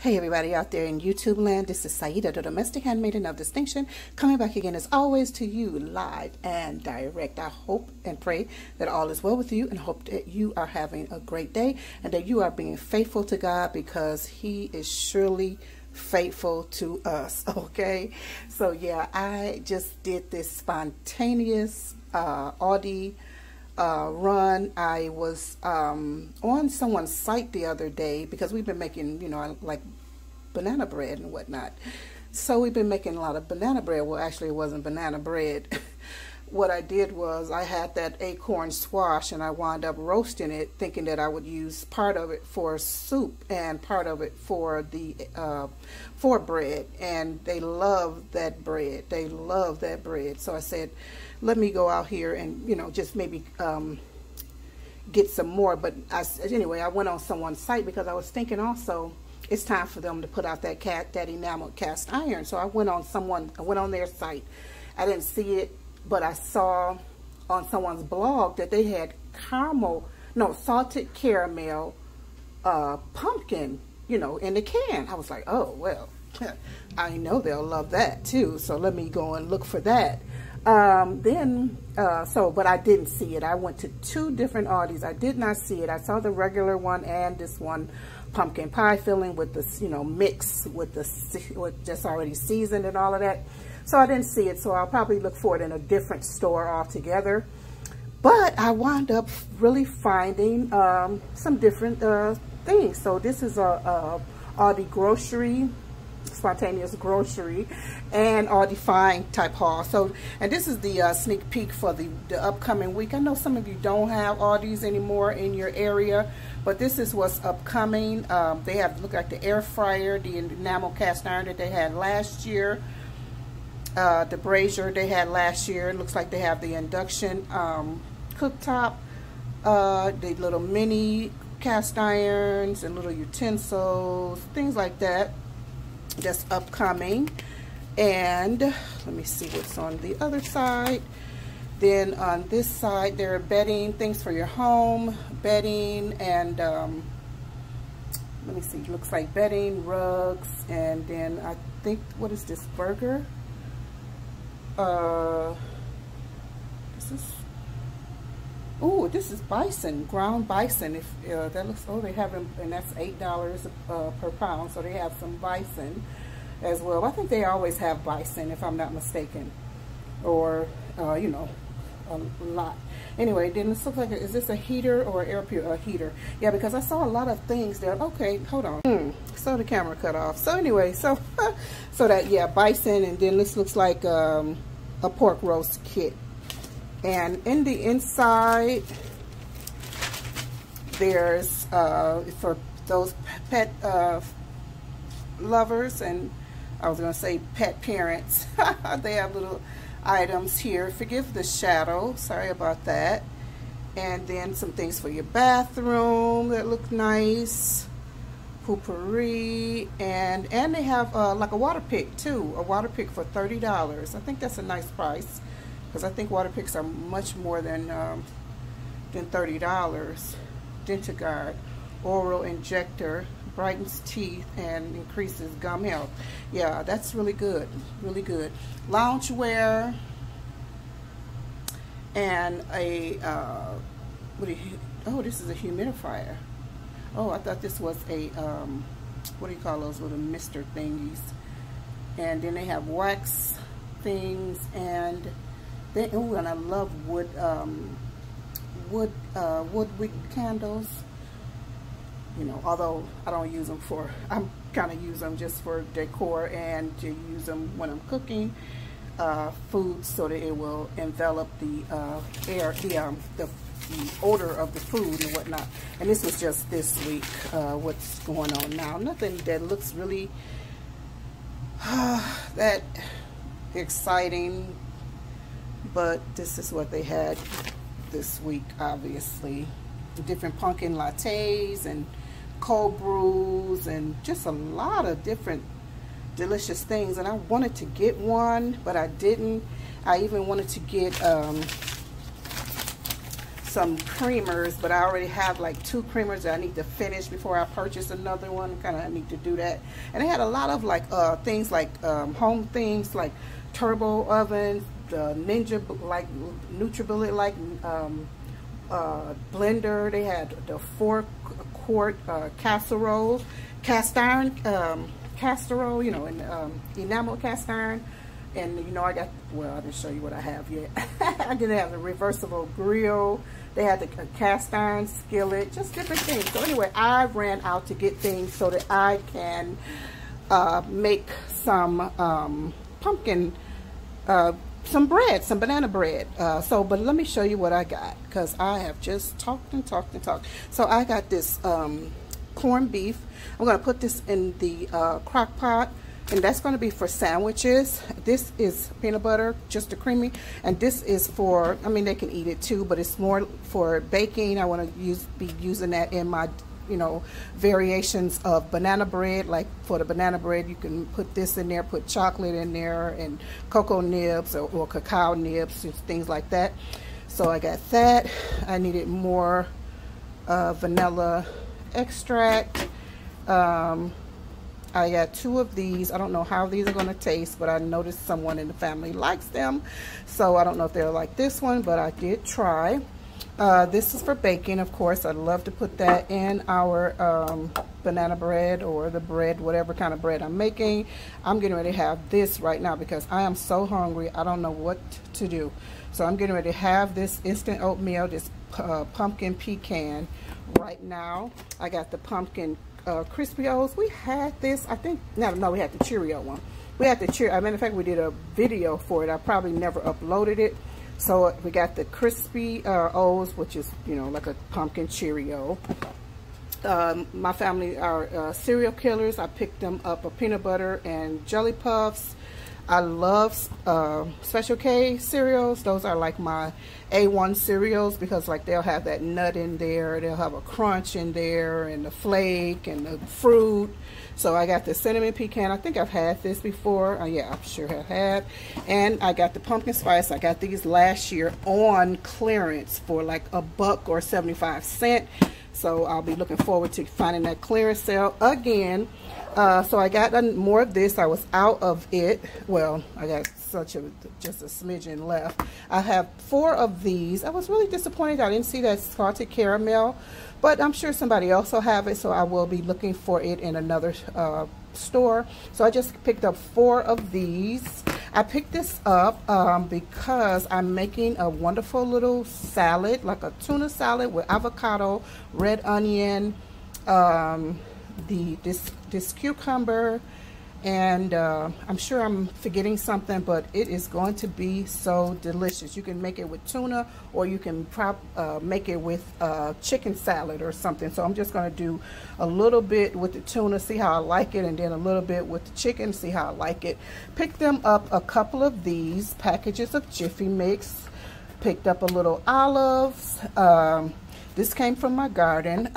Hey everybody out there in YouTube land, this is Saida, the domestic handmaiden of distinction, coming back again as always to you live and direct. I hope and pray that all is well with you and hope that you are having a great day and that you are being faithful to God because He is surely faithful to us. Okay, so yeah, I just did this spontaneous Aldi run. I was on someone's site the other day because we've been making, like banana bread and whatnot. So we've been making a lot of banana bread. Well, actually it wasn't banana bread. What I did was I had that acorn squash and I wound up roasting it, thinking that I would use part of it for soup and part of it for the for bread. And they love that bread. They love that bread. So I said, let me go out here and just maybe get some more. But anyway, I went on someone's site because I was thinking also it's time for them to put out that enameled cast iron. So I went on their site. I didn't see it, but I saw on someone's blog that they had salted caramel pumpkin, in the can. I was like, oh, well, I know they'll love that too. So let me go and look for that. But I didn't see it. I went to two different Aldis. I did not see it. I saw the regular one and this one pumpkin pie filling with the, mix with just already seasoned and all of that. So I didn't see it. So I'll probably look for it in a different store altogether. But I wound up really finding some different things. So this is a Aldi grocery, spontaneous grocery, and Aldi Find type haul. So, and this is the sneak peek for the upcoming week. I know some of you don't have Aldis anymore in your area, but this is what's upcoming. They have, look like the air fryer, the enamel cast iron that they had last year, the brazier they had last year. It looks like they have the induction cooktop, the little mini cast irons and little utensils, things like that. That's upcoming. And let me see what's on the other side. Then on this side there are bedding, things for your home, bedding, and let me see, looks like bedding, rugs, and then I think, what is this, burger? This is bison, ground bison. If that looks, they have them, and that's $8 per pound. So they have some bison as well. I think they always have bison, if I'm not mistaken, or a lot. Anyway, then this looks like, is this a heater or air pure? A heater, yeah, because I saw a lot of things there. Okay, hold on. So the camera cut off. So anyway, so that, yeah, bison, and then this looks like a pork roast kit. And in the inside, there's for those pet lovers, and I was going to say pet parents, they have little items here. Forgive the shadow, sorry about that. And then some things for your bathroom that look nice, poopery, and they have like a water pick too, a water pick for $30. I think that's a nice price, because I think water picks are much more than $30. Dentiguard, oral injector, brightens teeth and increases gum health. Yeah, that's really good, really good. Loungewear, and a this is a humidifier. Oh, I thought this was a what do you call those little mister thingies? And then they have wax things, and and I love wood wick candles. Although I don't use them I kind of use them just for decor and to use them when I'm cooking food, so that it will envelop the air, the odor of the food and whatnot. And this was just this week. What's going on now? Nothing that looks really that exciting. But this is what they had this week, obviously. Different pumpkin lattes and cold brews and just a lot of different delicious things. And I wanted to get one, but I didn't. I even wanted to get some creamers, but I already have like 2 creamers that I need to finish before I purchase another one. I need to do that. And they had a lot of like things like home things like turbo ovens, the Ninja like NutriBullet like blender. They had the 4-quart casserole, cast iron casserole, you know, and enameled cast iron. And you know, I got, well, I didn't show you what I have yet. I didn't have the reversible grill. They had the cast iron skillet, just different things. So anyway, I ran out to get things so that I can make some pumpkin, some bread, some banana bread. But let me show you what I got, because I have just talked and talked and talked. So I got this corned beef. I'm going to put this in the crock pot. And that's going to be for sandwiches. This is peanut butter, just a creamy. And this is for, I mean, they can eat it too, but it's more for baking. I want to be using that in my, you know, variations of banana bread. Like for the banana bread, you can put this in there, put chocolate in there, and cocoa nibs or cacao nibs, things like that. So I got that. I needed more vanilla extract. I got 2 of these. I don't know how these are going to taste, but I noticed someone in the family likes them. So I don't know if they're like this one, but I did try. This is for baking, of course. I'd love to put that in our banana bread or the bread, whatever kind of bread I'm making. I'm getting ready to have this right now because I am so hungry. I don't know what to do. So I'm getting ready to have this instant oatmeal, this pumpkin pecan right now. I got the pumpkin crispy O's. We had this, I think, no, we had the Cheerio one. We had the Cheerio, as a matter of fact, we did a video for it. I probably never uploaded it. So we got the crispy O's, which is, you know, like a pumpkin Cheerio. My family are cereal killers. I picked them up a peanut butter and jelly puffs. I love Special K cereals. Those are like my A1 cereals because like they'll have that nut in there, they'll have a crunch in there, and the flake and the fruit. So I got the cinnamon pecan. I think I've had this before. Yeah, I'm sure I have. And I got the pumpkin spice. I got these last year on clearance for like $1 or 75 cents. So I'll be looking forward to finding that clearance sale again. So I got more of this. I was out of it. Well, I got just a smidgen left. I have 4 of these. I was really disappointed I didn't see that salted caramel, but I'm sure somebody else will have it, so I will be looking for it in another store. So I just picked up 4 of these. I picked this up because I'm making a wonderful little salad, like a tuna salad with avocado, red onion, this cucumber, and I'm sure I'm forgetting something, but it is going to be so delicious. You can make it with tuna, or you can make it with chicken salad or something. So I'm just going to do a little bit with the tuna, see how I like it, and then a little bit with the chicken, see how I like it. Picked them up a couple of these packages of Jiffy Mix. Picked up a little olives. This came from my garden.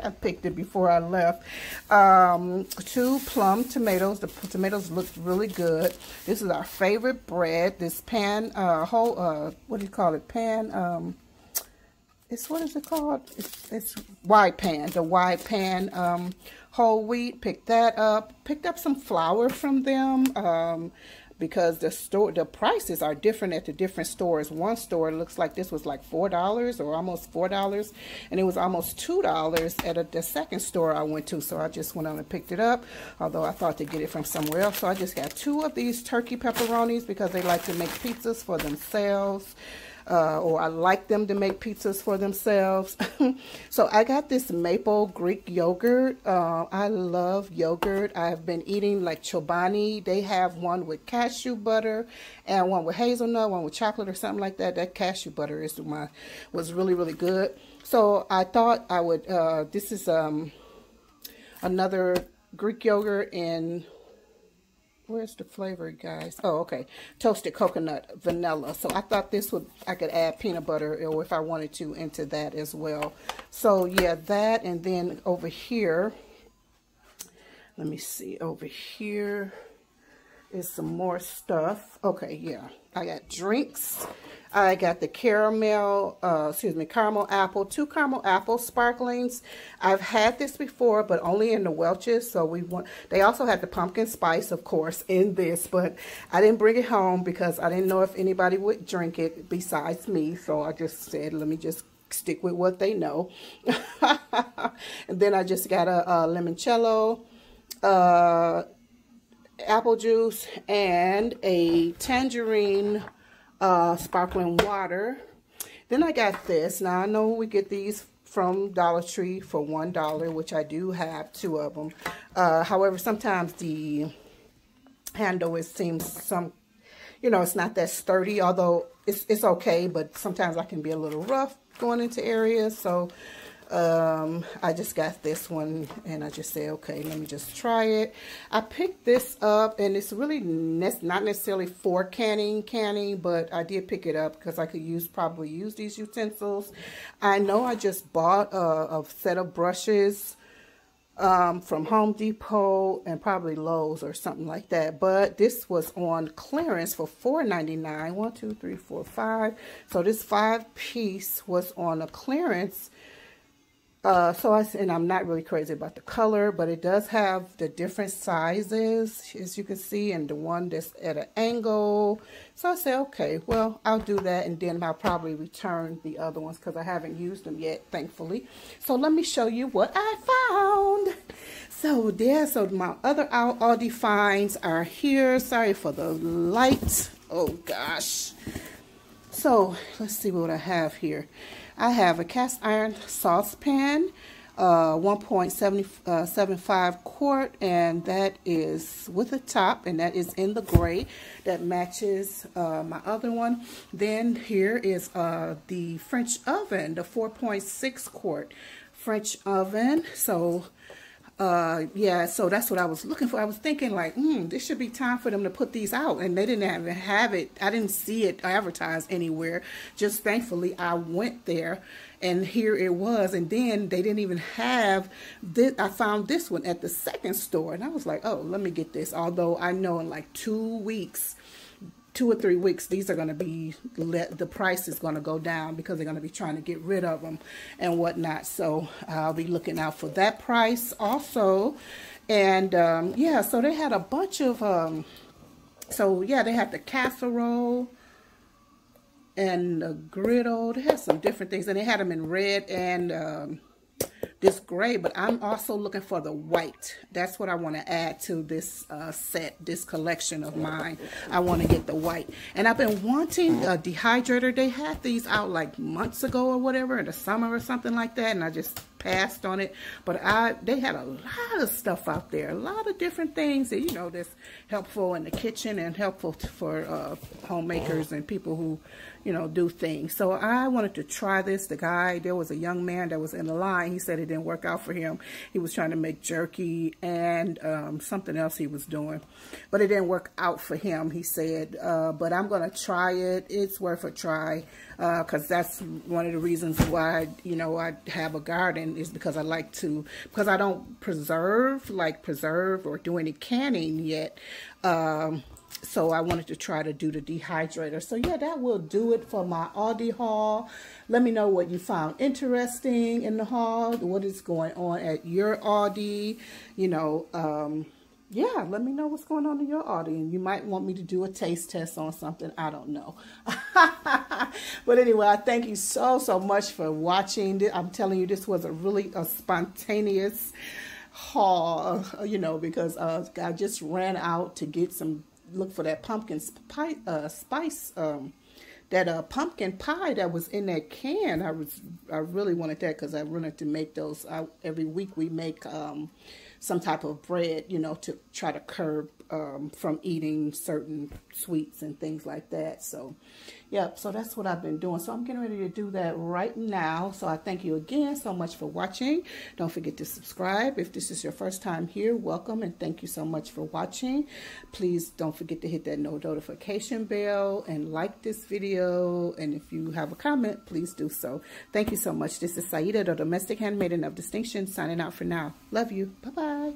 I picked it before I left. 2 plum tomatoes. The tomatoes looked really good. This is our favorite bread. This pan, what do you call it? Pan, what is it called? It's wide pan. The wide pan, whole wheat. Picked that up. Picked up some flour from them. Because the prices are different at the different stores. One store looks like this was like $4 or almost $4, and it was almost $2 at the second store I went to. So I just went on and picked it up, although I thought to get it from somewhere else. So I just got 2 of these turkey pepperonis because they like to make pizzas for themselves. Or I like them to make pizzas for themselves. So I got this maple Greek yogurt. I love yogurt. I've been eating like Chobani. They have one with cashew butter and one with hazelnut, one with chocolate or something like that. That cashew butter was really, really good. So I thought I would, this is another Greek yogurt in, where's the flavor, guys? Oh, okay. Toasted coconut vanilla. So I thought I could add peanut butter, or if I wanted to, into that as well. So yeah, that. And then over here, let me see, over here, is some more stuff. Okay, yeah. I got drinks. I got the caramel apple, 2 caramel apple sparklings. I've had this before, but only in the Welch's. So they also had the pumpkin spice, of course, in this, but I didn't bring it home because I didn't know if anybody would drink it besides me. So I just said, let me just stick with what they know. And then I just got a limoncello, apple juice, and a tangerine sparkling water. Then I got this. Now I know we get these from Dollar Tree for $1, which I do have 2 of them. However, sometimes the handle seems it's not that sturdy, although it's okay, but sometimes I can be a little rough going into areas. So I just got this one, and I just said, okay, let me just try it. I picked this up, and it's really not necessarily for canning, but I did pick it up because I could probably use these utensils. I know I just bought a set of brushes from Home Depot and probably Lowe's or something like that, but this was on clearance for $4.99. 1, 2, 3, 4, 5. So this 5-piece was on a clearance. And I'm not really crazy about the color, but it does have the different sizes, as you can see, and the one that's at an angle. So I said, okay, well, I'll do that, and then I'll probably return the other ones because I haven't used them yet, thankfully. So let me show you what I found. So my other Aldi finds are here. Sorry for the light. Oh, gosh. So let's see what I have here. I have a cast iron saucepan, 1.75 quart, and that is with a top, and that is in the gray. That matches my other one. Then here is the French oven, the 4.6 quart French oven. So yeah, so that's what I was looking for. I was thinking like, this should be time for them to put these out, and they didn't even have it. I didn't see it advertised anywhere. Just thankfully I went there, and here it was. And then they didn't even have this. I found this one at the second store, and I was like, oh, let me get this. Although I know in like 2 weeks, 2 or 3 weeks, these are going to be, the price is going to go down because they're going to be trying to get rid of them and whatnot. So I'll be looking out for that price also. And yeah, so they had a bunch of, so yeah, they had the casserole and the griddle. They had some different things, and they had them in red and this gray, but I'm also looking for the white. That's what I want to add to this set, this collection of mine. I want to get the white. And I've been wanting a dehydrator. They had these out like months ago or whatever, in the summer or something like that, and I just passed on it. But they had a lot of stuff out there, a lot of different things that, that's helpful in the kitchen and helpful for homemakers and people who, do things. So I wanted to try this. There was a young man that was in the line. He said it didn't work out for him. He was trying to make jerky and something else he was doing, but it didn't work out for him, he said. But I'm going to try it. It's worth a try because that's one of the reasons why, I have a garden, is because I like to, because I don't preserve or do any canning yet. So I wanted to try to do the dehydrator. So yeah, that will do it for my Aldi haul. Let me know what you found interesting in the haul, what is going on at your Aldi. Yeah, let me know what's going on in your Aldi. And you might want me to do a taste test on something. I don't know. But anyway, I thank you so much for watching. I'm telling you, this was a spontaneous haul, because I just ran out to get look for that pumpkin spice, that pumpkin pie that was in that can. I really wanted that because I wanted to make those. Every week we make some type of bread, to try to curb from eating certain sweets and things like that. So yeah, so that's what I've been doing. So I'm getting ready to do that right now. So I thank you again so much for watching. Don't forget to subscribe. If this is your first time here, welcome, and thank you so much for watching. Please don't forget to hit that notification bell and like this video. And if you have a comment, please do so. Thank you so much. This is Saida, the Domestic Handmaiden of Distinction, signing out for now. Love you. Bye-bye.